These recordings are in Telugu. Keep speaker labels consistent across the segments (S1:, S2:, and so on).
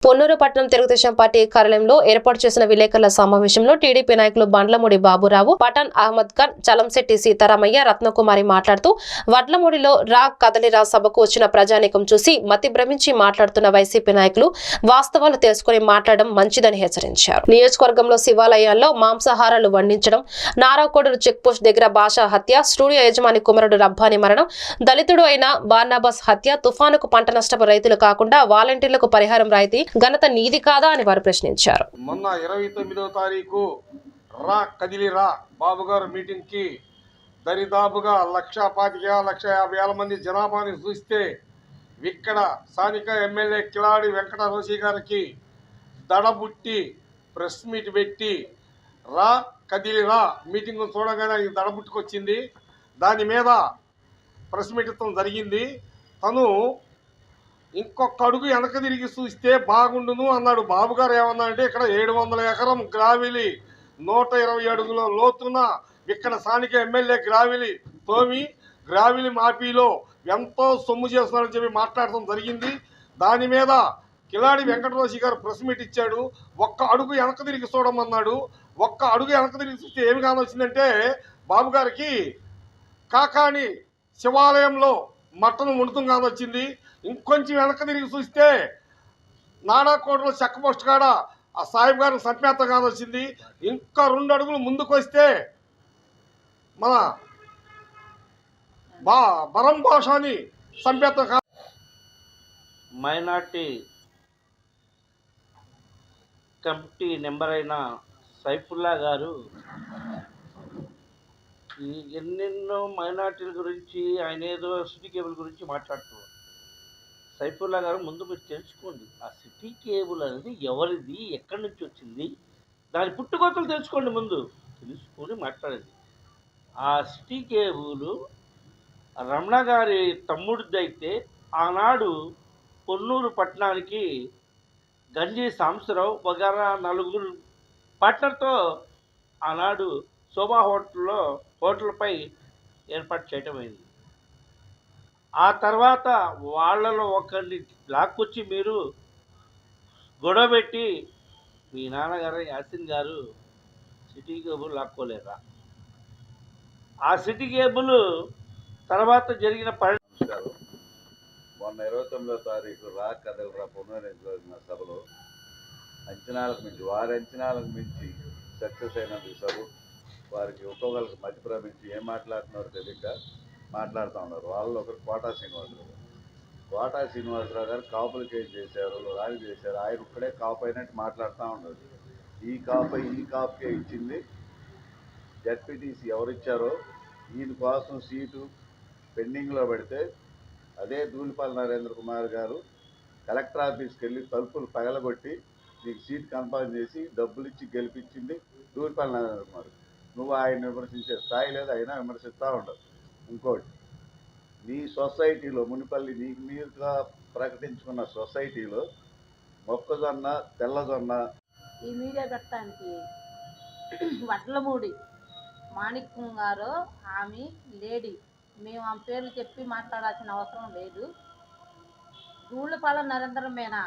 S1: పొన్నూరు పట్టణం తెలుగుదేశం పార్టీ కార్యాలయంలో ఏర్పాటు చేసిన విలేకరుల సమావేశంలో టీడీపీ నాయకులు బండ్లమూడి బాబురావు, పఠాన్ అహ్మద్ ఖాన్, చలంశెట్టి సీతారామయ్య, రత్నకుమారి మాట్లాడుతూ వడ్లమూడిలో రా కదలిరా సభకు వచ్చిన ప్రజానీకం చూసి మతి భ్రమించి మాట్లాడుతున్న వైసీపీ నాయకులు వాస్తవాలు తెలుసుకుని మాట్లాడడం మంచిదని హెచ్చరించారు. నియోజకవర్గంలో శివాలయాల్లో మాంసాహారాలు వండించడం, నారాకోడూరు చెక్ పోస్ట్ దగ్గర భాషా హత్య, స్టూడియో యజమాని కుమరుడు రబ్బాని మరణం, దళితుడు అయిన బార్నాబాస్ హత్య, తుఫానుకు పంట నష్టపు రైతులు కాకుండా వాలంటీర్లకు పరిహారం రాయితీ ఘనత నీది కాదా అని వారు ప్రశ్నించారు.
S2: మొన్న 29వ తారీఖు రా కదిలిరా బాబు గారు మీటింగ్ కి దరిదాపుగా 1,25,00,000 మంది జనాభాని చూస్తే ఇక్కడ స్థానిక ఎమ్మెల్యే కిలాడి వెంకట రోషి గారికి దడబుట్టి ప్రెస్ మీట్ పెట్టి రా కదిలిరా మీటింగ్ చూడగానే ఆయన దడబుట్టుకొచ్చింది. దాని మీద ప్రెస్ మీట్ జరిగింది. తను ఇంకొక అడుగు వెనక తిరిగి చూస్తే బాగుండును అన్నాడు. బాబు గారు ఏమన్నా అంటే ఇక్కడ 700 ఎకరం గ్రావిలి 120 అడుగుల లోతున ఇక్కడ స్థానిక ఎమ్మెల్యే గ్రావిలి తోమి గ్రావిలి మాఫీలో ఎంతో సొమ్ము చేస్తున్నాడని చెప్పి మాట్లాడటం జరిగింది. దాని మీద కిలాడి వెంకటరోషి గారు ప్రెస్ మీట్ ఇచ్చాడు. ఒక్క అడుగు వెనక తిరిగి చూడమన్నాడు. ఒక్క అడుగు వెనక తిరిగి చూస్తే ఏమి కానొచ్చిందంటే బాబు గారికి కాకాని శివాలయంలో మట్టను ముడుతం కానొచ్చింది. ఇంకొంచెం వెనక తిరిగి చూస్తే నాడాకోటలో చెక్ పోస్ట్ కాడ ఆ సాహిబ్ గారిని సంపేత కానొచ్చింది. ఇంకా 2 అడుగులు ముందుకు వస్తే మన బరం భాషని సంపేత
S3: మైనార్టీ కమిటీ నెంబర్ అయిన సైఫుల్లా గారు ఎన్నెన్నో మైనార్టీల గురించి ఆయన ఏదో సిటీ కేబుల్ గురించి మాట్లాడుతున్నారు. సైఫుల్లా గారు ముందు మీరు తెలుసుకోండి, ఆ సిటీ కేబుల్ అనేది ఎవరిది, ఎక్కడి నుంచి వచ్చింది, దాని పుట్టుకొత్తలు తెలుసుకోండి. ముందు తెలుసుకొని మాట్లాడేది. ఆ సిటీ కేబుల్ రమణ గారి తమ్ముడిది అయితే ఆనాడు పొన్నూరు పట్టణానికి గంజి సాంబశివరావు వగైరా 4 పార్ట్నర్తో ఆనాడు శోభా హోటల్పై ఏర్పాటు చేయటం అయింది. ఆ తర్వాత వాళ్ళలో ఒకరిని లాక్కొచ్చి మీరు గొడవ పెట్టి మీ నాన్నగారు యాసిన్ గారు సిటీ కేబుల్ లాక్కోలేరా? ఆ సిటీ కేబుల్ తర్వాత జరిగిన
S4: నమస్కారం. మొన్న 29వ తారీఖు రా కదలరా పునర్నిర్వహించిన సభలో వారి అంచనాలకు మించి సక్సెస్ అయినందుకు సభ వారికి ఒక్కొక్కరికి మధ్య భ్రమించి ఏం మాట్లాడుతున్నారో తెలియక మాట్లాడుతూ ఉన్నారు. వాళ్ళలో ఒకరు కోటా శ్రీనివాసరావు గారు కాపులు కేసు చేశారు, రాజు చేశారు. ఆయన ఒక్కడే కాపు అయినట్టు మాట్లాడుతూ ఉన్నారు. ఈ కాపుకే ఇచ్చింది జడ్పీటీసీ ఎవరిచ్చారో ఈయన కోసం సీటు పెండింగ్లో పెడితే అదే ధూళిపాల నరేంద్ర కుమార్ గారు కలెక్టర్ ఆఫీస్కి వెళ్ళి తలుపులు పగలగొట్టి నీకు సీట్ కన్ఫర్మ్ చేసి డబ్బులు ఇచ్చి గెలిపించింది ధూళిపాల నరేంద్ర కుమార్. నువ్వు ఆయన విమర్శించే స్థాయి లేదు, అయినా విమర్శిస్తూ ఉండవు. ఇంకోటి, నీ సొసైటీలో మునిపల్లి మీరుగా ప్రకటించుకున్న సొసైటీలో మొక్కజొన్న తెల్లజొన్న
S5: ఈ మీడియా పెట్టడానికి వడ్లమూడి మాణిక్యం గారు ఆమె లేడీ, మేము ఆ పేర్లు చెప్పి మాట్లాడాల్సిన అవసరం లేదు. ధూళిపాల నరేంద్రమేనా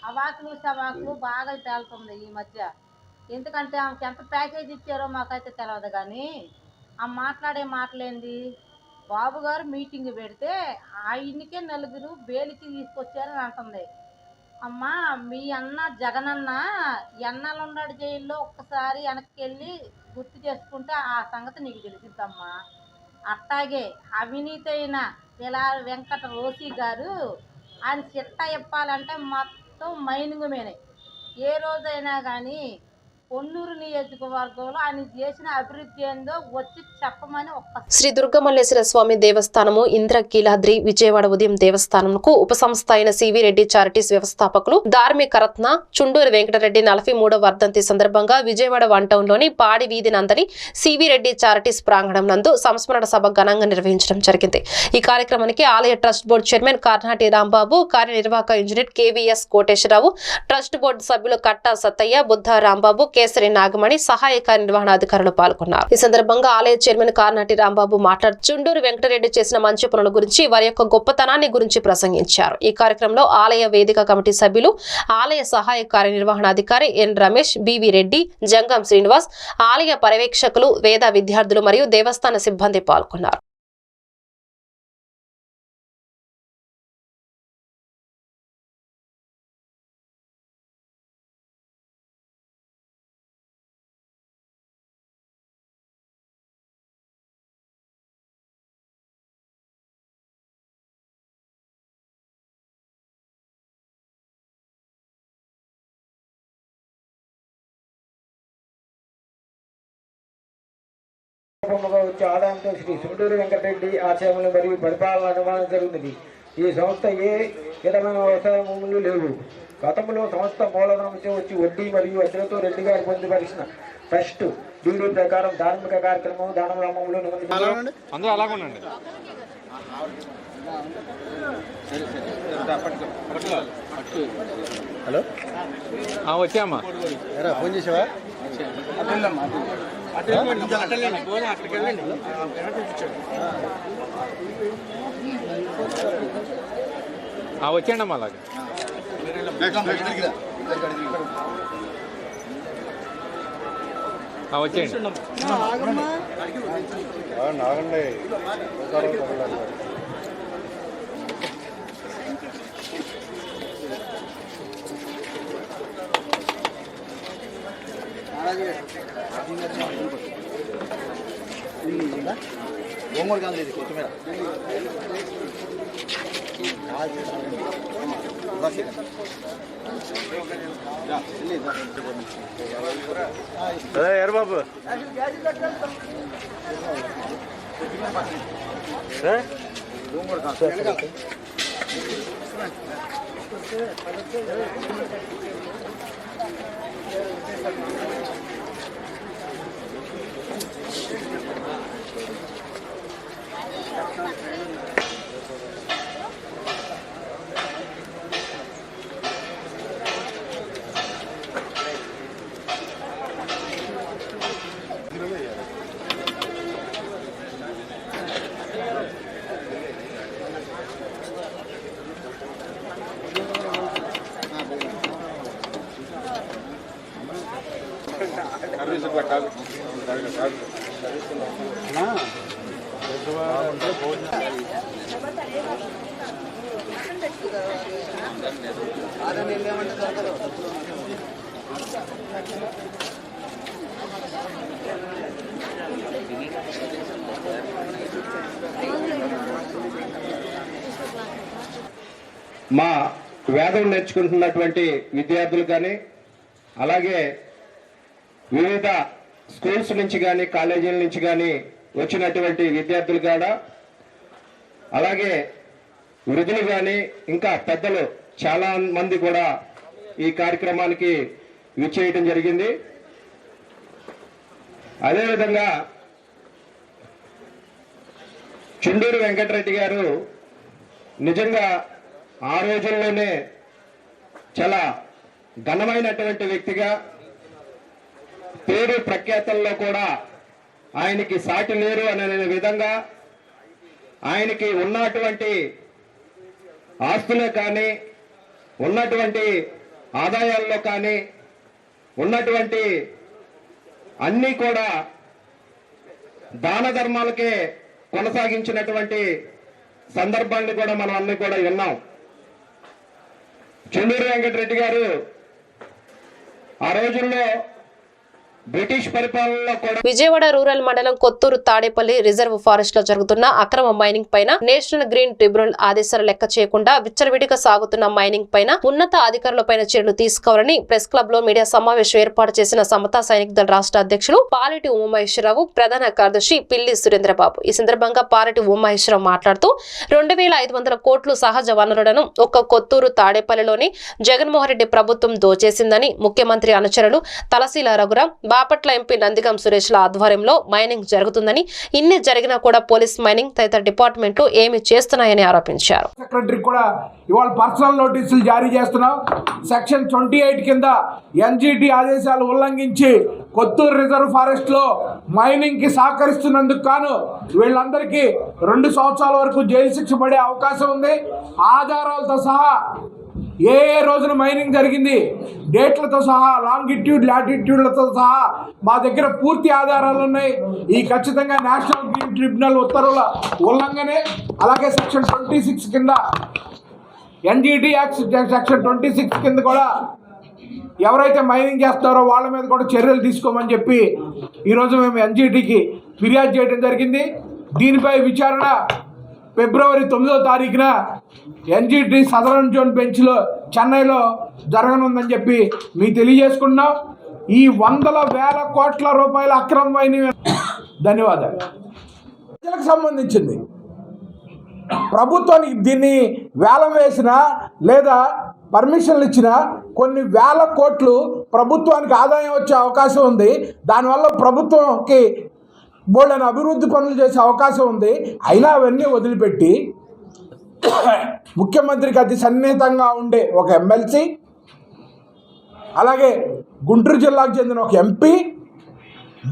S5: అవాకులు సవాకులు బాగా తేలుతుంది ఈ మధ్య. ఎందుకంటే ఆమెకి ఎంత ప్యాకేజ్ ఇచ్చారో మాకైతే తెలియదు. కానీ ఆ మాట్లాడే మాటలేంది, బాబు గారు మీటింగ్ పెడితే ఆయనకే 4 బెయిల్కి తీసుకొచ్చారని అంటుంది. అమ్మా, మీ అన్న జగనన్న ఎన్నాళ్ళు ఉన్నాడు జైల్లో, ఒక్కసారి వెనక్కి వెళ్ళి గుర్తు చేసుకుంటే ఆ సంగతి నీకు తెలిసిద్దమ్మా. అట్టాగే అవినీతి అయిన వెంకట రోషి గారు ఆయన చిట్ట ఇప్పాలంటే మొత్తం మైనింగ్ మీనే. ఏ రోజైనా కానీ పొన్నూరు నియోజకవర్గంలో ఆయన చేసిన అభివృద్ధి ఏందో వచ్చి చెప్పమని
S1: శ్రీ దుర్గమల్లేశ్వర స్వామి దేవస్థానము ఇంద్రకీలాద్రి విజయవాడ ఉదయం దేవస్థానంకు ఉప సంస్థ అయిన సివి రెడ్డి చారిటీస్ వ్యవస్థాపకులు ధార్మిక రత్న చుండూరు వెంకటరెడ్డి 43వ వర్ధంతి సందర్భంగా విజయవాడ 1 టౌన్లోని పాడి వీధి నందలి సివి రెడ్డి చారిటీస్ ప్రాంగణం నందు సంస్మరణ సభ ఘనంగా నిర్వహించడం జరిగింది. ఈ కార్యక్రమానికి ఆలయ trust board chairman Karnati Rambabu, కార్యనిర్వాహక engineer KVS Koteswararao, trust board సభ్యులు కట్టా సత్తయ్య, బుద్ధ రాంబాబు, కేసరి నాగమణి సహాయ కార్యనిర్వహణాధికారులు పాల్గొన్నారు. ఈ సందర్భంగా ఆలయ చైర్మన్ కార్నాటి రాంబాబు మాట్లాడుతూ చుండూరు వెంకటరెడ్డి చేసిన మంచి పనుల గురించి వారి యొక్క గొప్పతనాన్ని గురించి ప్రసంగించారు. ఈ కార్యక్రమంలో ఆలయ వేదిక కమిటీ సభ్యులు, ఆలయ సహాయ కార్యనిర్వహణాధికారి ఎన్ రమేష్, బివి రెడ్డి, జంగం శ్రీనివాస్, ఆలయ పర్యవేక్షకులు, వేద విద్యార్థులు మరియు దేవస్థాన సిబ్బంది పాల్గొన్నారు.
S6: వచ్చే ఆదాయంతో శ్రీ చుండూరు వెంకటరెడ్డి ఆశయములు మరియు పరిపాలన నిర్వహణ జరుగుతుంది. ఈ సంస్థ ఏ విధమైన వ్యవసాయ భూములు లేవు. గతంలో సంస్థ మూలధనంతో వచ్చి వడ్డీ మరియు అద్దెలతో రెడ్డి గారు పొందుపరిచిన ఫస్ట్ డీడీ ప్రకారం ధార్మిక కార్యక్రమం దానబ్రహ్మములు
S7: హలో వచ్చామ్మా ఫోన్ చేసావా? వచ్చేయండి అమ్మా. అలాగే వచ్చేయండి. నాగండి గోంగూర కాదు, ఇది కొత్తిమీర. ఎరు బాబు గోంగూర కాదు.
S8: మా వేదం నేర్చుకుంటున్నటువంటి విద్యార్థులు కానీ, అలాగే వివిధ స్కూల్స్ నుంచి కానీ, కాలేజీల నుంచి కానీ వచ్చినటువంటి విద్యార్థులు కూడా, అలాగే వృద్ధులు కానీ, ఇంకా పెద్దలు చాలా మంది కూడా ఈ కార్యక్రమానికి విచ్చేయటం జరిగింది. అదేవిధంగా చుండూరు వెంకటరెడ్డి గారు నిజంగా ఆ రోజుల్లోనే చాలా ఘనమైనటువంటి వ్యక్తిగా, పేరు ప్రఖ్యాతల్లో కూడా ఆయనకి సాటి లేరు అనే విధంగా ఆయనకి ఉన్నటువంటి ఆస్తులే కానీ, ఉన్నటువంటి ఆదాయాల్లో కానీ, ఉన్నటువంటి అన్నీ కూడా దాన ధర్మాలకే కొనసాగించినటువంటి సందర్భాన్ని కూడా మనం అన్ని కూడా విన్నాం. చుండూరు వెంకటరెడ్డి గారు ఆ రోజుల్లో బ్రిటిష్ పరిపాలనలో కూడా
S1: విజయవాడ రూరల్ మండలం కొత్తూరు తాడేపల్లి రిజర్వ్ ఫారెస్ట్ లో జరుగుతున్న అక్రమ మైనింగ్ పైన నేషనల్ గ్రీన్ ట్రిబ్యునల్ ఆదేశాలు లెక్క చేయకుండా విచ్చలవిడిగా సాగుతున్న మైనింగ్ పైన ఉన్నత అధికారులపైన చర్యలు తీసుకోవాలని ప్రెస్ క్లబ్ లో మీడియా సమావేశం ఏర్పాటు చేసిన సమతా సైనిక్ దళ రాష్ట్ర అధ్యక్షులు పాలెటి ఉమామహేశ్వరరావు, ప్రధాన కార్యదర్శి పిల్లి సురేంద్రబాబు. ఈ సందర్భంగా పాలెటి ఉమామహేశ్వరరావు మాట్లాడుతూ 2500 కోట్లు సహజ వనరులను ఒక్క కొత్తూరు తాడేపల్లిలోని జగన్మోహన్ రెడ్డి ప్రభుత్వం దోచేసిందని, ముఖ్యమంత్రి అనుచరులు తలశీల రఘురాం, బాపట్ల ఎంపీ నందిగం సురేష్ల ఆధ్వర్యంలో మైనింగ్ జరుగుతుందని, ఇన్ని జరిగినా కూడా పోలీస్ మైనింగ్ తదితర డిపార్ట్మెంట్లు ఏమి చేస్తున్నాయని ఆరోపించారు.
S9: సెక్రటరీ కూడా ఇవాళ పర్సనల్ నోటీసులు జారీ చేస్తున్నాం. సెక్షన్ 28 కింద ఎన్జిటి ఆదేశాలు ఉల్లంఘించి కొత్తూరు రిజర్వ్ ఫారెస్ట్ లో మైనింగ్ కి సహకరిస్తున్నందుకు గాను వీళ్ళందరికీ 2 సంవత్సరాల వరకు జైలు శిక్ష పడే అవకాశం ఉంది. ఆధారాలతో సహా ఏ రోజున మైనింగ్ జరిగింది, డేట్లతో సహా, లాంగిట్యూడ్ లాటిట్యూడ్లతో సహా మా దగ్గర పూర్తి ఆధారాలు ఉన్నాయి. ఈ ఖచ్చితంగా నేషనల్ గ్రీన్ ట్రిబ్యునల్ ఉత్తర్వుల ఉల్లంఘనే. అలాగే సెక్షన్ 26 కింద ఎన్జిటి యాక్ట్ సెక్షన్ 26 కింద కూడా ఎవరైతే మైనింగ్ చేస్తారో వాళ్ళ మీద కూడా చర్యలు తీసుకోమని చెప్పి ఈరోజు మేము ఎన్జిటికి ఫిర్యాదు చేయడం జరిగింది. దీనిపై విచారణ ఫిబ్రవరి 9వ తారీఖున ఎన్జిటి సదరన్ జోన్ బెంచ్లో చెన్నైలో జరగనుందని చెప్పి మీకు తెలియజేసుకున్నాం. ఈ వందల వేల కోట్ల రూపాయల అక్రమమైన ధన్యవాదాలు ప్రజలకు సంబంధించింది. ప్రభుత్వానికి దీన్ని వేలం వేసినా లేదా పర్మిషన్లు ఇచ్చినా కొన్ని వేల కోట్లు ప్రభుత్వానికి ఆదాయం వచ్చే అవకాశం ఉంది. దానివల్ల ప్రభుత్వంకి బోల్డని అభివృద్ధి పనులు చేసే అవకాశం ఉంది. అయినా అవన్నీ వదిలిపెట్టి ముఖ్యమంత్రికి అతి సన్నిహితంగా ఉండే ఒక ఎమ్మెల్సీ, అలాగే గుంటూరు జిల్లాకు చెందిన ఒక ఎంపీ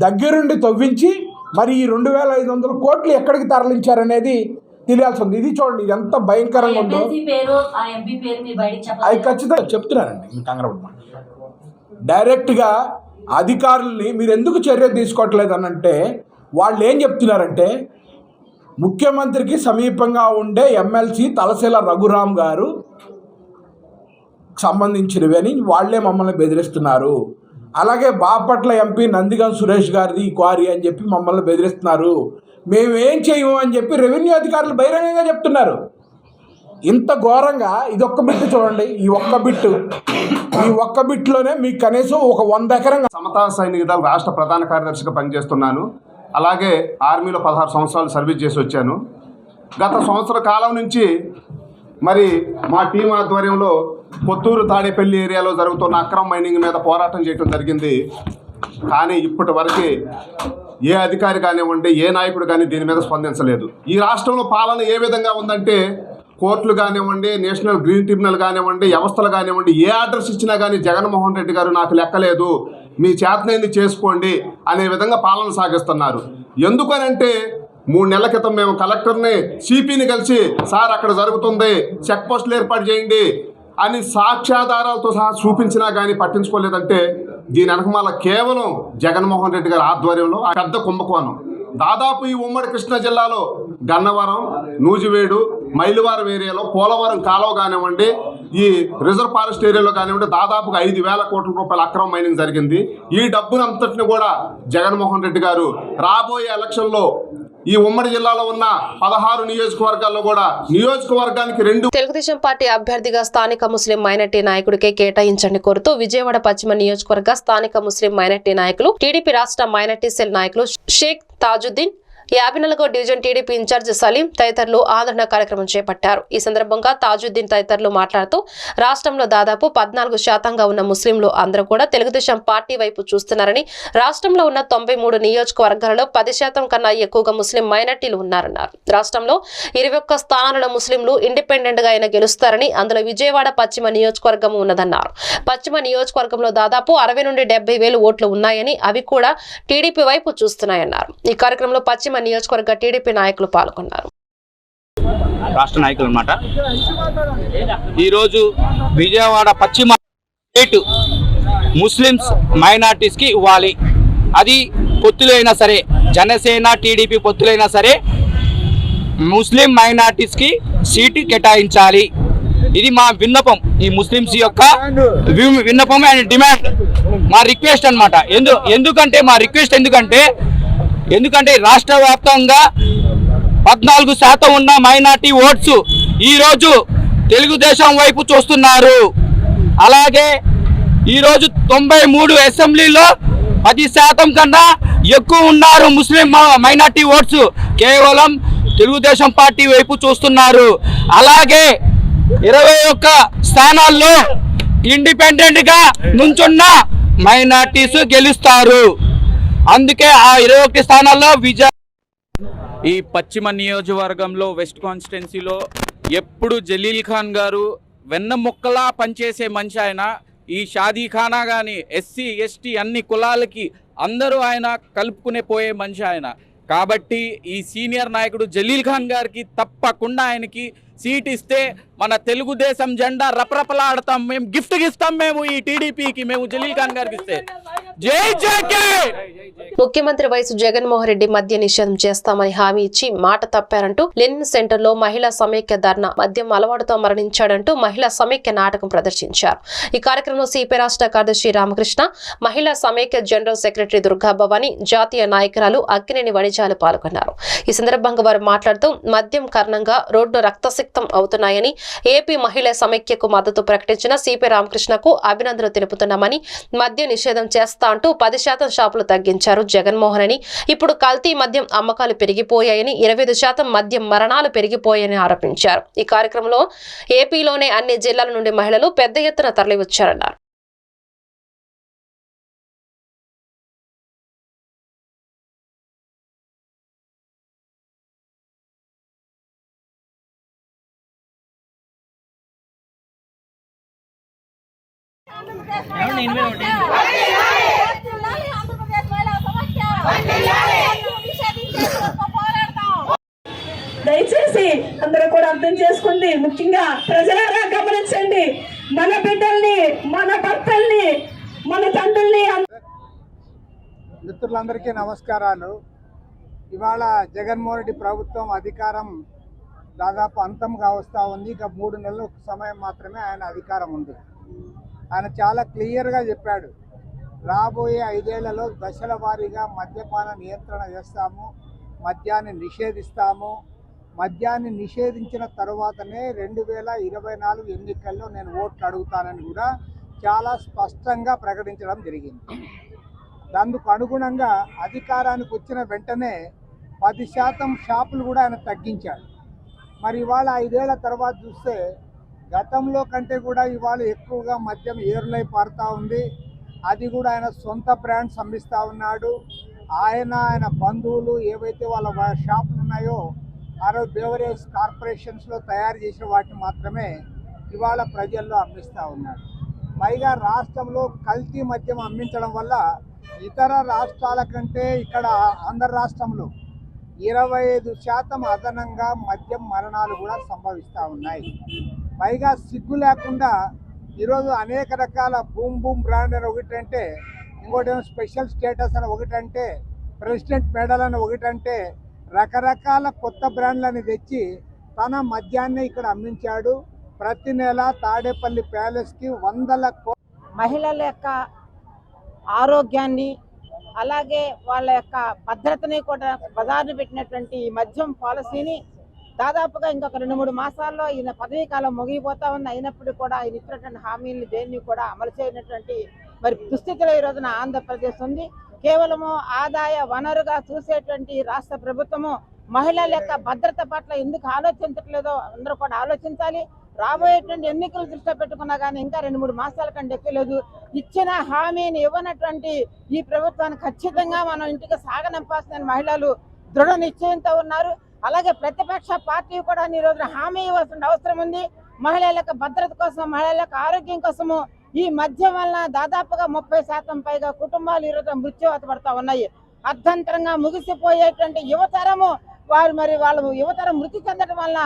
S9: దగ్గరుండి తవ్వించి మరి ఈ 2500 కోట్లు ఎక్కడికి తరలించారనేది తెలియాల్సి ఉంది. ఇది చూడండి ఎంత భయంకరంగా ఉందో. అది ఖచ్చితంగా చెప్తున్నానండి. డైరెక్ట్గా అధికారుల్ని మీరు ఎందుకు చర్య తీసుకోవట్లేదు అనంటే వాళ్ళు ఏం చెప్తున్నారంటే ముఖ్యమంత్రికి సమీపంగా ఉండే ఎమ్మెల్సీ తలశీల రఘురామ్ గారు సంబంధించినవి అని వాళ్ళే మమ్మల్ని బెదిరిస్తున్నారు. అలాగే బాపట్ల ఎంపీ నందిగం సురేష్ గారిది ఈ క్వారీ అని చెప్పి మమ్మల్ని బెదిరిస్తున్నారు. మేమేం చేయము అని చెప్పి రెవెన్యూ అధికారులు బహిరంగంగా చెప్తున్నారు. ఇంత ఘోరంగా ఇది ఒక్క బిట్టు చూడండి. ఈ ఒక్క బిట్లోనే మీకు కనీసం ఒక 100 ఎకరంగా.
S10: సమతా సైనిక దళ రాష్ట్ర ప్రధాన కార్యదర్శిగా పనిచేస్తున్నాను. అలాగే ఆర్మీలో 16 సంవత్సరాలు సర్వీస్ చేసి వచ్చాను. గత సంవత్సర కాలం నుంచి మరి మా టీం ఆధ్వర్యంలో కొత్తూరు తాడేపల్లి ఏరియాలో జరుగుతున్న అక్రమ మైనింగ్ మీద పోరాటం చేయడం జరిగింది. కానీ ఇప్పటి వరకు ఏ అధికారి కానివ్వండి, ఏ నాయకుడు కానీ దీని మీద స్పందించలేదు. ఈ రాష్ట్రంలో పాలన ఏ విధంగా ఉందంటే కోర్టులు కానివ్వండి, నేషనల్ గ్రీన్ ట్రిబ్యునల్ కానివ్వండి, వ్యవస్థలు కానివ్వండి, ఏ ఆర్డర్స్ ఇచ్చినా కానీ జగన్మోహన్ రెడ్డి గారు నాకు లెక్కలేదు, మీ చేతనైంది చేసుకోండి అనే విధంగా పాలన సాగిస్తున్నారు. ఎందుకనంటే 3 నెలల క్రితం మేము కలెక్టర్ని, సిపిని కలిసి సార్ అక్కడ జరుగుతుంది, చెక్ పోస్టులు ఏర్పాటు చేయండి అని సాక్ష్యాధారాలతో సహా చూపించినా కానీ పట్టించుకోలేదంటే దీని వెనకమాల కేవలం జగన్మోహన్ రెడ్డి గారి ఆధ్వర్యంలో పెద్ద కుంభకోణం. దాదాపు ఈ ఉమ్మడి కృష్ణా జిల్లాలో గన్నవరం, నూజివేడు, మైలువారం ఏరియాలో పోలవరం కాలువ కానివ్వండి, ఈ రిజర్వ్ ఫారెస్ట్ ఏరియాలో కానివ్వండి దాదాపుగా 5,000 కోట్ల రూపాయల అక్రమ మైనింగ్ జరిగింది. ఈ డబ్బును అంతటిని కూడా జగన్మోహన్ రెడ్డి గారు రాబోయే ఎలక్షన్లో ఈ ఉమ్మడి జిల్లాలో ఉన్న 16 నియోజకవర్గాల్లో కూడా నియోజకవర్గానికి 2
S1: తెలుగుదేశం పార్టీ అభ్యర్థిగా స్థానిక ముస్లిం మైనార్టీ నాయకుడికే కేటాయించండి కోరుతూ విజయవాడ పశ్చిమ నియోజకవర్గ స్థానిక ముస్లిం మైనార్టీ నాయకులు, టీడీపీ రాష్ట్ర మైనార్టీ సెల్ నాయకులు షేక్ తాజుద్దీన్, 54వ డివిజన్ టీడీపీ ఇన్ఛార్జ్ సలీం తదితరులు ఆదరణ కార్యక్రమం చేపట్టారు. ఈ సందర్భంగా తాజుద్దీన్ తదితరులు మాట్లాడుతూ రాష్ట్రంలో దాదాపు 14% ఉన్న ముస్లింలు అందరూ కూడా తెలుగుదేశం పార్టీ వైపు చూస్తున్నారని, రాష్ట్రంలో ఉన్న 93 నియోజకవర్గాలలో 10% కన్నా ఎక్కువగా ముస్లిం మైనార్టీలు ఉన్నారన్నారు. రాష్ట్రంలో 21 స్థానాలలో ముస్లింలు ఇండిపెండెంట్ గా ఆయన గెలుస్తారని, అందులో విజయవాడ పశ్చిమ నియోజకవర్గం ఉన్నదన్నారు. పశ్చిమ నియోజకవర్గంలో దాదాపు 60 నుండి 70 వేలు ఓట్లు ఉన్నాయని, అవి కూడా టీడీపీ వైపు చూస్తున్నాయన్నారు. ఈ కార్యక్రమంలో పశ్చిమ నియోజకవర్గ టీడీపీ నాయకులు పాల్గొన్నారు.
S11: రాష్ట్ర నాయకులు అన్నమాట. ఈరోజు విజయవాడ పశ్చిమ స్టేట్ ముస్లిమ్స్ మైనార్టీస్కి ఇవ్వాలి. అది పొత్తులైనా సరే, జనసేన టీడీపీ పొత్తులైనా సరే ముస్లిం మైనార్టీస్కి సీటు కేటాయించాలి. ఇది మా విన్నపం, ఈ ముస్లిమ్స్ యొక్క విన్నపం అండ్ డిమాండ్, మా రిక్వెస్ట్ అన్నమాట. ఎందుకంటే మా రిక్వెస్ట్ ఎందుకంటే రాష్ట్ర వ్యాప్తంగా 14% ఉన్న మైనార్టీ ఓట్స్ ఈరోజు తెలుగుదేశం వైపు చూస్తున్నారు. అలాగే ఈరోజు 93 అసెంబ్లీలో 10% కన్నా ఎక్కువ ఉన్నారు ముస్లిం మైనార్టీ ఓట్స్, కేవలం తెలుగుదేశం పార్టీ వైపు చూస్తున్నారు. అలాగే 21 స్థానాల్లో ఇండిపెండెంట్ గా నుంచున్న మైనార్టీస్ గెలుస్తారు. అందుకే ఆ 21 స్థానాల్లో విజయ. ఈ పశ్చిమ నియోజకవర్గంలో వెస్ట్ కాన్స్టిట్యున్సీలో ఎప్పుడు జలీల్ ఖాన్ గారు వెన్నముక్కలా పనిచేసే మనిషి ఆయన. ఈ షాదీఖానా కానీ ఎస్సీ ఎస్టీ అన్ని కులాలకి అందరూ ఆయన కలుపుకునే పోయే మనిషి ఆయన. కాబట్టి ఈ సీనియర్ నాయకుడు జలీల్ ఖాన్ గారికి తప్పకుండా ఆయనకి సీట్ ఇస్తే మన తెలుగుదేశం జెండా రపరపలాడతాం. మేము గిఫ్ట్ ఇస్తాం. మేము ఈ టీడీపీకి మేము జలీల్ ఖాన్ గారికి ఇస్తే జై జేకే.
S1: ముఖ్యమంత్రి వైఎస్ జగన్మోహన్ రెడ్డి మద్య నిషేధం చేస్తామని హామీ ఇచ్చి మాట తప్పారంటూ లెనిన్ సెంటర్ లో మహిళా సమైక్య ధర్నా మద్యం అలవాటుతో మరణించాడంటూ మహిళా సమైక్య నాటకం ప్రదర్శించారు. ఈ కార్యక్రమంలో సిపి రాష్ట్ర కార్యదర్శి రామకృష్ణ, మహిళా సమైక్య జనరల్ సెక్రటరీ దుర్గా భవాని, జాతీయ నాయకురాలు అక్కినేని వనిజాలు పాల్గొన్నారు. ఈ సందర్భంగా వారు మాట్లాడుతూ మద్యం కారణంగా రోడ్డు రక్తసిక్తం అవుతున్నాయని, ఏపీ మహిళా సమైక్యకు మద్దతు ప్రకటించిన సిపి రామకృష్ణకు అభినందనలు తెలుపుతున్నామని, మద్య నిషేధం చేస్తా అంటూ 10% షాపులు తగ్గించారు జగన్మోహన్ అని, ఇప్పుడు కల్తీ మద్యం అమ్మకాలు పెరిగిపోయాయని, 25% మద్యం మరణాలు పెరిగిపోయాయని ఆరోపించారు. ఈ కార్యక్రమంలో ఏపీలోనే అన్ని జిల్లాల నుండి మహిళలు పెద్ద ఎత్తున తరలివచ్చారన్నారు.
S12: దయచేసి అందరూ కూడా అర్థం చేసుకుంది. ముఖ్యంగా ప్రజలారా గమనించండి. మన బిడ్డల్ని, మన భర్తల్ని, మన తండ్రుల్ని.
S13: మిత్రులందరికీ నమస్కారాలు. ఇవాళ జగన్మోహన్ రెడ్డి ప్రభుత్వం అధికారం దాదాపు అంతంగా వస్తూ ఉంది. ఇక 3 నెలల సమయం మాత్రమే ఆయన అధికారం ఉంది. ఆయన చాలా క్లియర్గా చెప్పాడు, రాబోయే 5 ఏళ్లలో దశల వారీగా మద్యపాన నియంత్రణ చేస్తాము, మద్యాన్ని నిషేధిస్తాము. మద్యాన్ని నిషేధించిన తరువాతనే 2024 ఎన్నికల్లో నేను ఓట్లు అడుగుతానని కూడా చాలా స్పష్టంగా ప్రకటించడం జరిగింది. అందుకు అనుగుణంగా అధికారానికి వచ్చిన వెంటనే 10% షాపులు కూడా ఆయన తగ్గించాడు. మరి ఇవాళ 5 ఏళ్ల తర్వాత చూస్తే గతంలో కంటే కూడా ఇవాళ ఎక్కువగా మద్యం ఏరులై పారుతూ ఉంది. అది కూడా ఆయన సొంత బ్రాండ్స్ అమ్మిస్తూ ఉన్నాడు. ఆయన బంధువులు ఏవైతే వాళ్ళ షాపులు ఉన్నాయో బెవరేజ్ కార్పొరేషన్స్లో తయారు చేసిన వాటిని మాత్రమే ఇవాళ ప్రజల్లో అమ్మిస్తూ ఉన్నారు. పైగా రాష్ట్రంలో కల్తీ మద్యం అమ్మించడం వల్ల ఇతర రాష్ట్రాల కంటే ఇక్కడ ఆంధ్ర రాష్ట్రంలో 25% అదనంగా మద్యం మరణాలు కూడా సంభవిస్తూ ఉన్నాయి. పైగా సిగ్గు లేకుండా ఈరోజు అనేక రకాల బూమ్ బూమ్ బ్రాండ్ అని ఒకటంటే, ఇంకోటేమో స్పెషల్ స్టేటస్ అని ఒకటంటే, ప్రెసిడెంట్ మెడల్ అని ఒకటంటే, రకరకాల కొత్త బ్రాండ్లని తెచ్చి తన మద్యాన్ని ఇక్కడ అమ్మించాడు. ప్రతి నెల తాడేపల్లి ప్యాలెస్కి 100
S5: మహిళల యొక్క ఆరోగ్యాన్ని, అలాగే వాళ్ళ యొక్క భద్రతని కూడా బజారును పెట్టినటువంటి మద్యం పాలసీని దాదాపుగా ఇంకొక 2-3 మాసాల్లో ఈయన పదవీ కాలం ముగిపోతా ఉంది. అయినప్పటికీ కూడా ఆయన ఇచ్చినటువంటి హామీలను దేన్ని కూడా అమలు చేయనటువంటి మరి దుస్థితిలో ఈ రోజున ఆంధ్రప్రదేశ్ ఉంది. కేవలము ఆదాయ వనరుగా చూసేటువంటి రాష్ట్ర ప్రభుత్వము మహిళల యొక్క భద్రత పట్ల ఎందుకు ఆలోచించట్లేదో అందరూ కూడా ఆలోచించాలి. రాబోయేటువంటి ఎన్నికలు దృష్టిలో పెట్టుకున్నా కానీ ఇంకా 2-3 మాసాల కంటే ఎక్కలేదు. ఇచ్చిన హామీని ఇవ్వనటువంటి ఈ ప్రభుత్వాన్ని ఖచ్చితంగా మనం ఇంటికి సాగనంపాల్సిన మహిళలు దృఢ నిశ్చయంతో ఉన్నారు. అలాగే ప్రతిపక్ష పార్టీ కూడా ఈ రోజున హామీ ఇవ్వాల్సిన అవసరం ఉంది. మహిళల యొక్క భద్రత కోసం, మహిళల యొక్క ఆరోగ్యం కోసము ఈ మద్యం వలన దాదాపుగా 30% పైగా కుటుంబాలు ఈ రోజున మృత్యువాత పడతా ఉన్నాయి. అర్ధంతరంగా ముగిసిపోయేటువంటి యువతరము వాళ్ళ యువతరం మృతి చెందడం వలన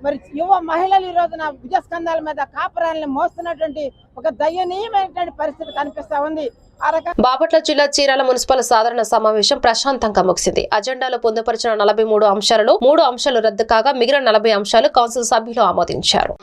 S5: మరి యువ మహిళలు ఈ రోజున భుజస్కంధాల మీద కాపురాలను మోస్తున్నటువంటి ఒక దయనీయమైనటువంటి పరిస్థితి కనిపిస్తా ఉంది.
S1: బాపట్ల జిల్లా చీరాల మున్సిపల్ సాధారణ సమావేశం ప్రశాంతంగా ముగిసింది. అజెండాలో పొందుపరిచిన 43 అంశాలలో 3 అంశాలు రద్దు కాగా మిగిలిన 40 అంశాలు కౌన్సిల్ సభ్యులు ఆమోదించారు.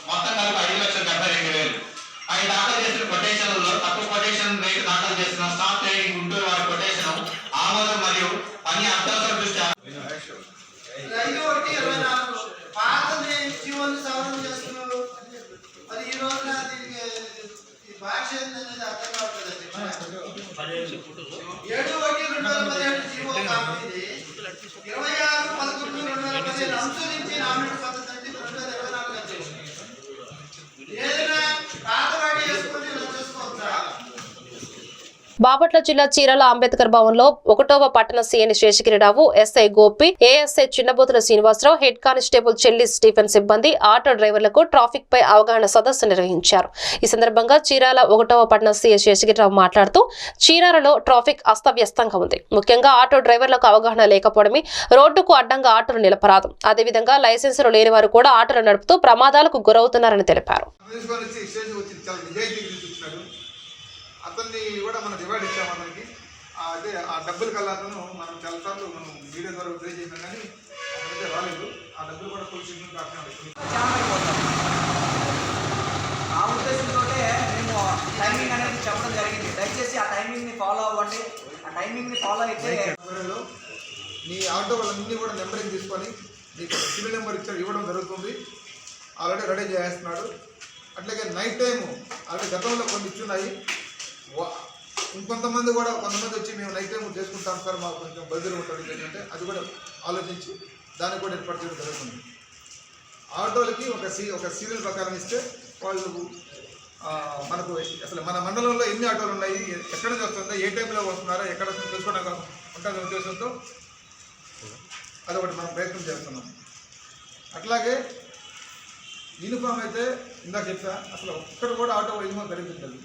S14: మొత్తం కలిపి 5,72,000 అవి దాఖలు చేసిన కొటేషన్లలో తక్కువ కొటేషన్ రేటు దాఖలు చేసిన స్టాఫ్ ట్రైనింగ్ గుంటూరు వారి కొటేషన్ ఆమోదం మరియు పని అత్యవసర దృష్ట్యా అనుసరించి నామినేట్ పద్ధతి నుంచి 2024 వచ్చేసింది. ఏదైనా కాకవాడి వేసుకొని చేసుకోవచ్చా?
S1: బాపట్ల జిల్లా చీరాల అంబేద్కర్ భవన్ లో 1వ పట్టణ సీఎని Seshagiri Rao, SI Gopi, ASI Chinnabotula Srinivasa Rao, head constable Chelli Stephen సిబ్బంది ఆటో డ్రైవర్లకు ట్రాఫిక్ పై అవగాహన సదస్సు నిర్వహించారు. ఈ సందర్భంగా చీరాల 1వ పట్టణ సీఎ శేషగిరిరావు మాట్లాడుతూ చీరాలలో ట్రాఫిక్ అస్తవ్యస్తంగా ఉంది. ముఖ్యంగా ఆటో డ్రైవర్లకు అవగాహన లేకపోవడమే రోడ్డుకు అడ్డంగా ఆటోలు నిలపరాదు. అదేవిధంగా లైసెన్సులు లేని వారు కూడా ఆటోలు నడుపుతూ ప్రమాదాలకు గురవుతున్నారని తెలిపారు.
S2: అతన్ని కూడా మనం డివైడ్ ఇచ్చాము. అతనికి అదే ఆ డబ్బులు కల్లాతను మనం చాలాసార్లు మనం మీడియా ద్వారా ఉద్దేశం చేసినాం, కానీ అతనైతే రాలేదు. ఆ డబ్బులు కూడా ఫుల్ సిగ్నల్ కాకుండా
S15: ఆ ఉద్దేశంతో మేము టైమింగ్ అనేది చెప్పడం జరిగింది. దయచేసి ఆ టైమింగ్ని ఫాలో అవ్వండి. ఆ టైమింగ్ని ఫాలో అయితే
S2: నీ ఆటో వాళ్ళన్నీ కూడా నెంబరింగ్ తీసుకొని నీకు సివిల్ నెంబర్ ఇవ్వడం జరుగుతుంది. ఆల్రెడీ రెడీ చేస్తున్నాడు. అట్లాగే నైట్ టైము ఆల్రెడీ గతంలో కొన్ని ఇచ్చున్నాయి. ఇంకొంతమంది కూడా కొంతమంది వచ్చి మేము నైట్ టైం చేసుకుంటాం సార్, మాకు కొంచెం బదిలీ ఉంటుంది ఏంటంటే అది కూడా ఆలోచించి దాన్ని కూడా ఏర్పాటు చేయడం జరుగుతుంది. ఆటోలకి ఒక సీరియల్ ప్రకారం ఇస్తే వాళ్ళు మనకు అసలు మన మండలంలో ఎన్ని ఆటోలు ఉన్నాయి, ఎక్కడ నుంచి వస్తుందో, ఏ టైంలో వస్తున్నారో ఎక్కడ తెలుసుకోవడానికి ఉంటుందనే ఉద్దేశంతో అదొకటి మనం ప్రయత్నం చేస్తున్నాం. అట్లాగే యూనిఫామ్ అయితే ఇందాక చెప్తా, అసలు ఒక్కడు కూడా ఆటో యూనిఫామ్ జరుగుతుంది.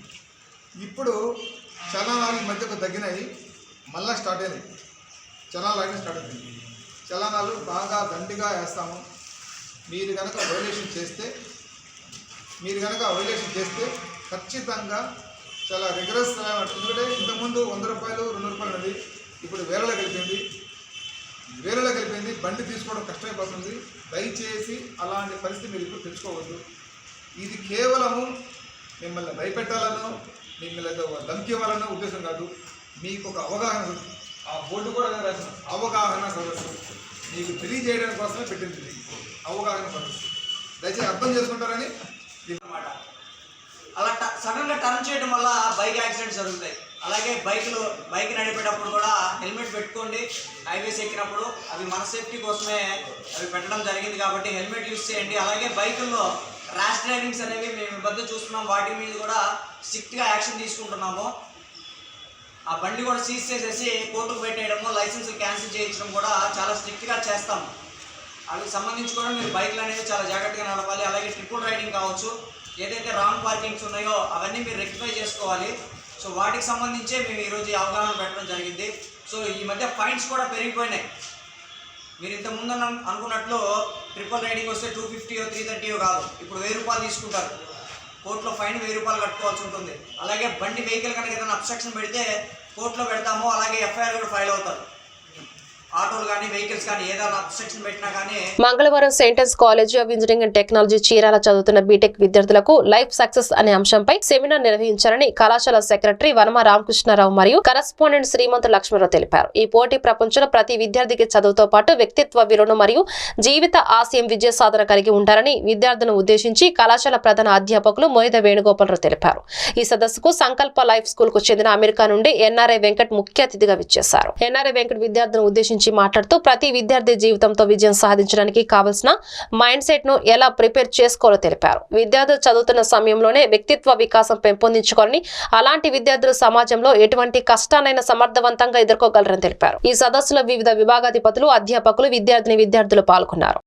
S2: ఇప్పుడు చలానాలు ఈ మధ్యకు తగ్గినాయి, మళ్ళీ స్టార్ట్ అయినాయి. చలానాలు స్టార్ట్ అవుతుంది. చలానాలు బాగా దండిగా వేస్తాము. మీరు కనుక వైలేషన్ చేస్తే ఖచ్చితంగా చాలా రిగరస్. ఎందుకంటే ఇంతకుముందు 100 రూపాయలు 200 రూపాయలు ఉంది, ఇప్పుడు వేలలో కలిపింది. బండి తీసుకోవడం కష్టమైపోతుంది. దయచేసి అలాంటి పరిస్థితి మీరు ఇప్పుడు తెచ్చుకోవద్దు. ఇది కేవలము మిమ్మల్ని భయపెట్టాలనో మిమ్మల్ని ధమ్కి ఇవ్వాలనో ఉద్దేశం కాదు. మీకు ఒక అవగాహన, ఆ బోర్డు కూడా రాసిన అవగాహన సదస్సు మీకు తెలియజేయడం కోసమే పెట్టింది. అవగాహన సదస్సు దయచేసి అర్థం చేసుకుంటారని
S15: అన్నమాట. అలా సడన్గా టర్న్ చేయడం వల్ల బైక్ యాక్సిడెంట్స్ జరుగుతాయి. అలాగే బైక్ నడిపేటప్పుడు కూడా హెల్మెట్ పెట్టుకోండి. హైవేస్ ఎక్కినప్పుడు అవి మన సేఫ్టీ కోసమే అవి పెట్టడం జరిగింది కాబట్టి హెల్మెట్ యూజ్ చేయండి. అలాగే బైకుల్లో ర్యాష్ డ్రైవింగ్స్ అనేవి మేము ఈ మధ్య చూస్తున్నాం, వాటి మీద కూడా స్ట్రిక్ట్గా యాక్షన్ తీసుకుంటున్నాము. ఆ బండి కూడా సీజ్ చేసేసి కోర్టుకు పెట్టేయడము, లైసెన్సులు క్యాన్సిల్ చేయించడం కూడా చాలా స్ట్రిక్ట్గా చేస్తాము. వాటికి సంబంధించి కూడా మీరు బైక్లు అనేవి చాలా జాగ్రత్తగా నడపాలి. అలాగే ట్రిపుల్ రైడింగ్ కావచ్చు, ఏదైతే రాంగ్ పార్కింగ్స్ ఉన్నాయో అవన్నీ మీరు రెక్టిఫై చేసుకోవాలి. సో వాటికి సంబంధించే మేము ఈరోజు ఈ అవగాహన పెట్టడం జరిగింది. సో ఈ మధ్య ఫైన్స్ కూడా పెరిగిపోయినాయి. మీరు ఇంతకుముందు అనుకున్నట్లు ట్రిపుల్ రైడింగ్ వస్తే 250 330 కాదు, ఇప్పుడు 1000 రూపాయలు తీసుకుంటారు. కోర్టులో ఫైన్ 1000 రూపాయలు కట్టుకోవాల్సి ఉంటుంది. అలాగే బండి వెహికల్ కనుక ఏదైనా అబ్స్ట్రక్షన్ పెడితే కోర్టులో పెడతాము. అలాగే ఎఫ్ఐఆర్ కూడా ఫైల్ అవుతారు. ఆటోలు కానీ వెహికల్స్ కానీ ఏదైనా అబ్స్ట్రక్షన్ పెట్టినా కానీ.
S1: మంగళవారం sentence college of engineering and technology Chirala చదువుతున్న బీటెక్ విద్యార్థులకు లైఫ్ సక్సెస్ అనే అంశంపై సెమినార్ నిర్వహించారని కళాశాల సెక్రటరీ వనమ రామకృష్ణారావు మరియు కరస్పాండెంట్ శ్రీమంత్ లక్ష్మణరావు తెలిపారు. ఈ పోటీ ప్రపంచంలో ప్రతి విద్యార్థికి చదువుతో పాటు వ్యక్తిత్వ విలువను మరియు జీవిత ఆశయం విజయ సాధన కలిగి ఉంటారని విద్యార్థులను ఉద్దేశించి కళాశాల ప్రధాన అధ్యాపకులు మోహిత వేణుగోపాలరావు తెలిపారు. ఈ సదస్సుకు సంకల్ప లైఫ్ స్కూల్ కు చెందిన అమెరికా నుండి ఎన్ఆర్ఐ వెంకట్ ముఖ్య అతిథిగా విచ్చేశారు. ఎన్ఆర్ఐ వెంకట్ విద్యార్థులను ఉద్దేశించి మాట్లాడుతూ ప్రతి విద్యార్థి జీవితంతో విజయం సాధించడానికి కావలసిన మైండ్ సెట్ ను ఎలా ప్రిపేర్ చేసుకోవాలో తెలిపారు. విద్యార్థులు చదువుతున్న సమయంలోనే వ్యక్తిత్వ వికాసం పెంపొందించుకోవాలని, అలాంటి విద్యార్థులు సమాజంలో ఎటువంటి కష్టాన్నైనా సమర్థవంతంగా ఎదుర్కోగలరని తెలిపారు. ఈ సదస్సులో వివిధ విభాగాధిపతులు, అధ్యాపకులు, విద్యార్థులు పాల్గొన్నారు.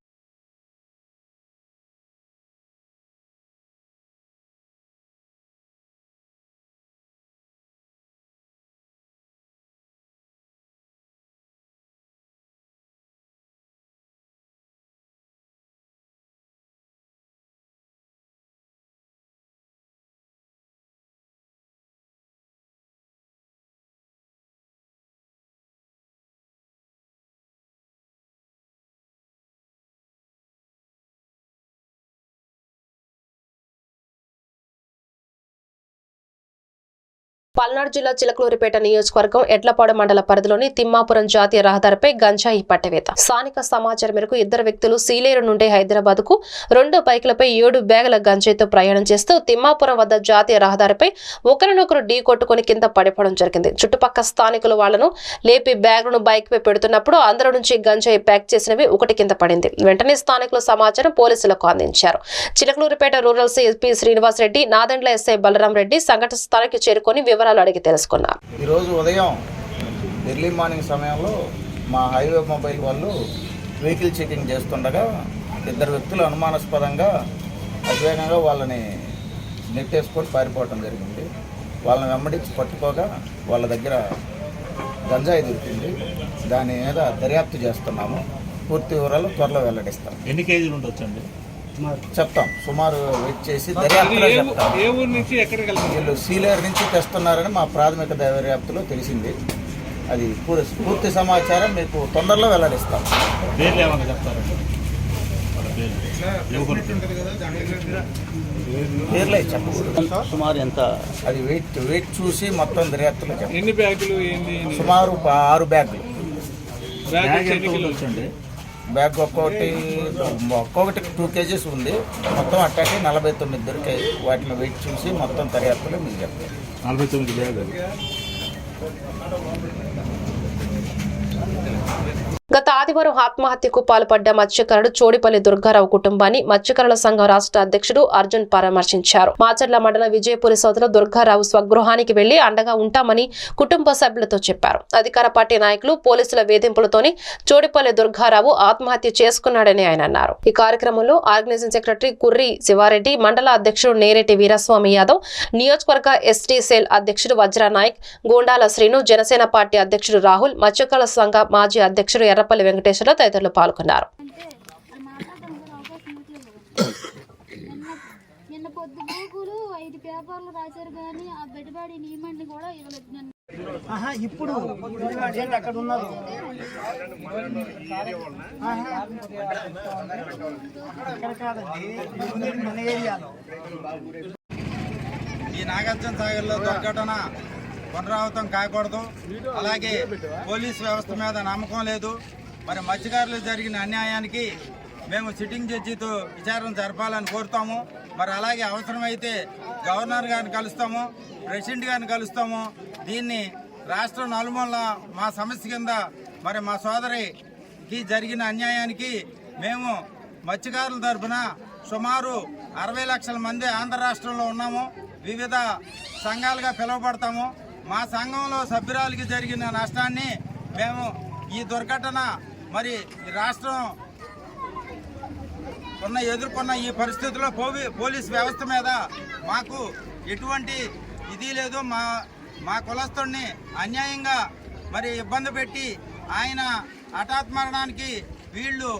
S1: పల్నాడు జిల్లా చిలకలూరిపేట నియోజకవర్గం ఎడ్లపాడు మండల పరిధిలోని తిమ్మాపురం జాతీయ రహదారిపై గంజాయి పట్టవేత. స్థానిక సమాచారం మేరకు ఇద్దరు వ్యక్తులు సీలేరు నుండి హైదరాబాద్ కు 2 బైకులపై 7 బ్యాగుల గంజాయితో ప్రయాణం చేస్తూ తిమ్మాపురం వద్ద జాతీయ రహదారిపై ఒకరినొకరు ఢీ కొట్టుకుని కింద పడిపోవడం జరిగింది. చుట్టుపక్కల స్థానికులు వాళ్లను లేపి బ్యాగులను బైక్ పై పెడుతున్నప్పుడు అందరి నుంచి గంజాయి ప్యాక్ చేసినవి ఒకటి కింద పడింది. వెంటనే స్థానికులు సమాచారం పోలీసులకు అందించారు. Chilakaluripet rural SP Srinivas Reddy, Nadendla SI Balaram Reddy సంఘటన స్థలానికి చేరుకొని వివరాలు అడిగి తెలుసుకున్నారు.
S16: ఈరోజు ఉదయం ఎర్లీ మార్నింగ్ సమయంలో మా హైవే మొబైల్ వాళ్ళు వెహికల్ చెకింగ్ చేస్తుండగా ఇద్దరు వ్యక్తులు అనుమానాస్పదంగా అతివేగంగా వాళ్ళని నెట్టేసుకొని పారిపోవటం జరిగింది. వాళ్ళని వెంబడించి పట్టుకోగా వాళ్ళ దగ్గర గంజాయి దొరికింది. దాని మీద దర్యాప్తు చేస్తున్నాము. పూర్తి వివరాలు త్వరలో వెల్లడిస్తాం.
S17: ఎన్ని కేజీలు ఉండొచ్చండి
S16: చెప్తాం. సుమారు వెయిట్ చేసి దర్యాప్తులో చెప్తాం. వీళ్ళు సీలేరు నుంచి తెస్తున్నారని మా ప్రాథమిక దర్యాప్తులో తెలిసింది. అది పూర్తి సమాచారం మీకు తొందరలో వెల్లడిస్తాం. పేర్లే చెప్పకూడదు.
S17: సుమారు ఎంత
S16: అది వెయిట్ చూసి మొత్తం దర్యాప్తులో చెప్తాం.
S7: ఎన్ని బ్యాగులు?
S16: సుమారు 6 బ్యాగులు.
S17: వచ్చండి
S16: బ్యాగ్ ఒక్కొక్కటి 2 కేజీస్ ఉంది. మొత్తం అట్టాకి 49 దొరికాయి. వాటిని వెయిట్ చూసి మొత్తం దర్యాప్తులో మీకు చెప్తారు.
S17: 49 బ్యాగులు.
S1: గత ఆదివారం ఆత్మహత్యకు పాల్పడ్డ మత్స్యకారుడు చోడిపల్లి దుర్గారావు కుటుంబాన్ని మత్స్యకారుల సంఘం రాష్ట్ర అధ్యక్షుడు అర్జున్ పరామర్శించారు. మాచర్ల మండలం విజయపురి సోదరులు దుర్గారావు స్వగృహానికి వెళ్లి అండగా ఉంటామని కుటుంబ సభ్యులతో చెప్పారు. అధికార పార్టీ నాయకులు పోలీసుల వేధింపులతోని చోడిపల్లి దుర్గారావు ఆత్మహత్య చేసుకున్నాడని ఆయన అన్నారు. ఈ కార్యక్రమంలో ఆర్గనైజింగ్ సెక్రటరీ కుర్రి శివారెడ్డి, మండల అధ్యక్షుడు నేరెటి వీరస్వామి యాదవ్, నియోజకవర్గ ఎస్టీ సెల్ అధ్యక్షుడు వజ్రానాయక్, గోండాల శ్రీను, జనసేన పార్టీ అధ్యక్షుడు రాహుల్, మత్స్యకారుల సంఘ మాజీ అధ్యక్షుడు ఎర్రపల్లి వెంకటేశ్వర తదితరులు పాల్గొన్నారు.
S18: నిన్న పొద్దు బుక్కులు 5 పేపర్లు రాశారు కానీ ఆ బెడబాడి నియమాన్ని కూడా ఇవ్వలేదు.
S13: ఇప్పుడు అక్కడ ఉన్నారు.
S16: ఈ నాగార్జున సాగర్లో దుర్ఘటన పునరావృతం కాకూడదు. అలాగే పోలీస్ వ్యవస్థ మీద నమ్మకం లేదు. మరి మత్స్యకారులు జరిగిన అన్యాయానికి మేము సిట్టింగ్ జడ్జితో విచారణ జరపాలని కోరుతాము. మరి అలాగే అవసరమైతే గవర్నర్ గారిని కలుస్తాము, ప్రెసిడెంట్ గారిని కలుస్తాము. దీన్ని రాష్ట్ర నలుమూల మా సమస్య కింద మరి మా సోదరికి జరిగిన అన్యాయానికి మేము మత్స్యకారుల తరఫున సుమారు 60 లక్షల మంది ఆంధ్ర రాష్ట్రంలో ఉన్నాము. వివిధ సంఘాలుగా పిలువబడతాము. మా సంఘంలో సభ్యురాలకి జరిగిన నష్టాన్ని మేము ఈ దుర్ఘటన మరి రాష్ట్రం ఎదుర్కొన్న ఈ పరిస్థితుల్లో పోలీస్ వ్యవస్థ మీద మాకు ఎటువంటి ఇది లేదు. మా కులస్తుడిని అన్యాయంగా మరి ఇబ్బంది పెట్టి ఆయన హఠాత్ మరణానికి వీళ్ళు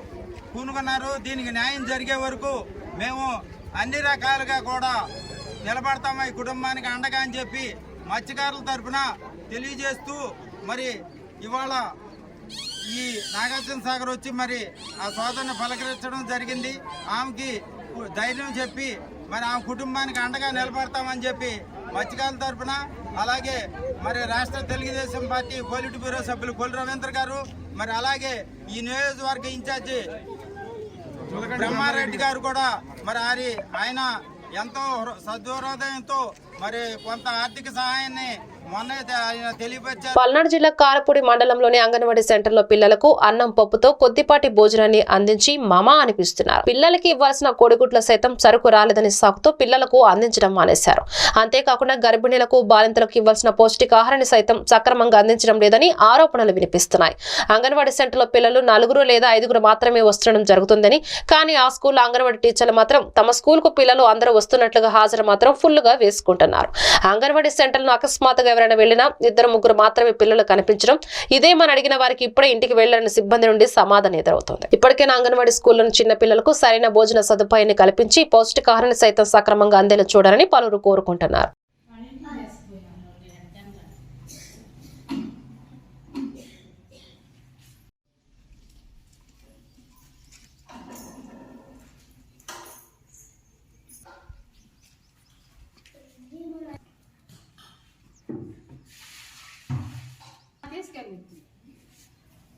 S16: పూనుకున్నారు. దీనికి న్యాయం జరిగే వరకు మేము అన్ని రకాలుగా కూడా నిలబడతాము ఈ కుటుంబానికి అండగా అని చెప్పి మత్స్యకారుల తరఫున తెలియజేస్తూ మరి ఇవాళ ఈ నాగార్జున సాగర్ వచ్చి మరి ఆ సోదరుని పలకరించడం జరిగింది. ఆమెకి ధైర్యం చెప్పి మరి ఆమె కుటుంబానికి అండగా నిలబడతామని చెప్పి మత్స్యకారుల తరఫున, అలాగే మరి రాష్ట్ర తెలుగుదేశం పార్టీ పొలిట్ బ్యూరో సభ్యులు కొల్లి రవీంద్ర గారు, మరి అలాగే ఈ నియోజకవర్గ ఇన్ఛార్జి బ్రహ్మారెడ్డి గారు కూడా మరి ఆయన ఎంతో సద్హృదయంతో మరి కొంత ఆర్థిక సహాయాన్ని
S1: పల్నాడు జిల్లా కారపూడి మండలంలోని అంగన్వాడీ సెంటర్లో పిల్లలకు అన్నం పప్పుతో కొద్దిపాటి భోజనాన్ని అందించి మమా అనిపిస్తున్నారు. పిల్లలకి ఇవ్వాల్సిన కోడిగుడ్ల సైతం సరుకు రాలేదని సాకుతో పిల్లలకు అందించడం మానేశారు. అంతేకాకుండా గర్భిణీలకు, బాలింతలకు ఇవ్వాల్సిన పౌష్టికాహారాన్ని సైతం సక్రమంగా అందించడం లేదని ఆరోపణలు వినిపిస్తున్నాయి. అంగన్వాడీ సెంటర్లో పిల్లలు 4 లేదా 5 మాత్రమే వస్తుండడం జరుగుతుందని, కానీ ఆ స్కూల్ అంగన్వాడీ టీచర్లు మాత్రం తమ స్కూల్ కు పిల్లలు అందరూ వస్తున్నట్లుగా హాజరు మాత్రం ఫుల్ గా వేసుకుంటున్నారు. అంగన్వాడీ సెంటర్లను అకస్మాత్తుగా ఎవరైనా వెళ్ళినా 2-3 మాత్రమే పిల్లలు కనిపించడం, ఇదేమని అడిగిన వారికి ఇప్పుడే ఇంటికి వెళ్లాలని సిబ్బంది నుండి సమాధానం ఎదురవుతోంది. ఇప్పటికైనా అంగన్వాడీ స్కూల్లోని చిన్న పిల్లలకు సరైన భోజన సదుపాయాన్ని కల్పించి పౌష్టికాహారాన్ని సైతం సక్రమంగా అందేలా చూడాలని పలువురు కోరుకుంటున్నారు.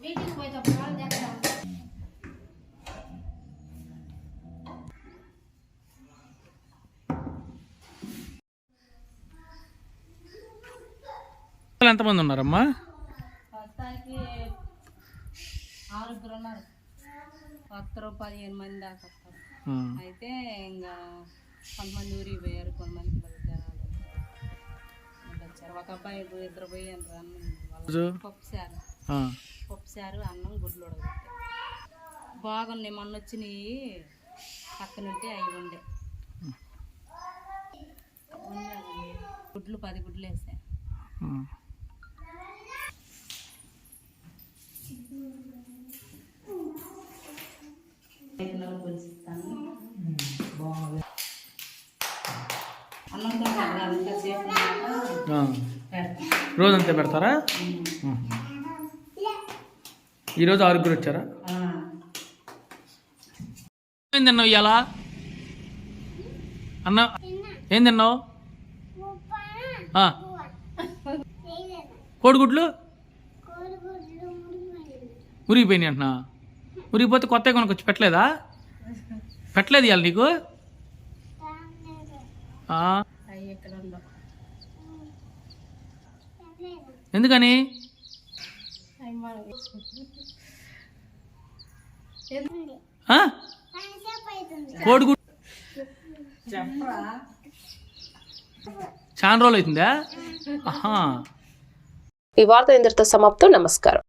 S18: వీటికి పోయేటప్పుడు వాళ్ళు ఎక్కడ
S19: ఎంతమంది ఉన్నారమ్మా?
S5: ప్రస్తుతానికి 6 ఉన్నారు. 10-15 మంది దాకా వస్తారు. అయితే ఇంకా కొంతమంది ఊరికి పోయారు, కొంతమంది జనాలు వచ్చారు. ఒక అబ్బాయి 2 పోయారు. పప్పుసారు అన్నం గుడ్లు ఉడకబెట్టారు. బాగున్నాయి. మొన్న వచ్చినాయి పక్కనుంటే అవి ఉండే గుడ్లు 10 గుడ్లు వేసాయి.
S19: రోజంతా పెడతారా? ఈరోజు 6 వచ్చారా? ఏం తిన్నావు ఇవాళ? అన్న ఏం తిన్నావు? కోడిగుడ్లు ఉరిగిపోయినాయి అంటున్నా. ఉరిగిపోతే కొత్తగా కొనుక్కొచ్చి పెట్టలేదా? పెట్టలేదు ఇవాళ నీకు? ఎందుకని? కోడిగుడ్డు చాలా రోజులు అవుతుందా?
S1: ఈ వార్త ఇంతటితో సమాప్తం. నమస్కారం.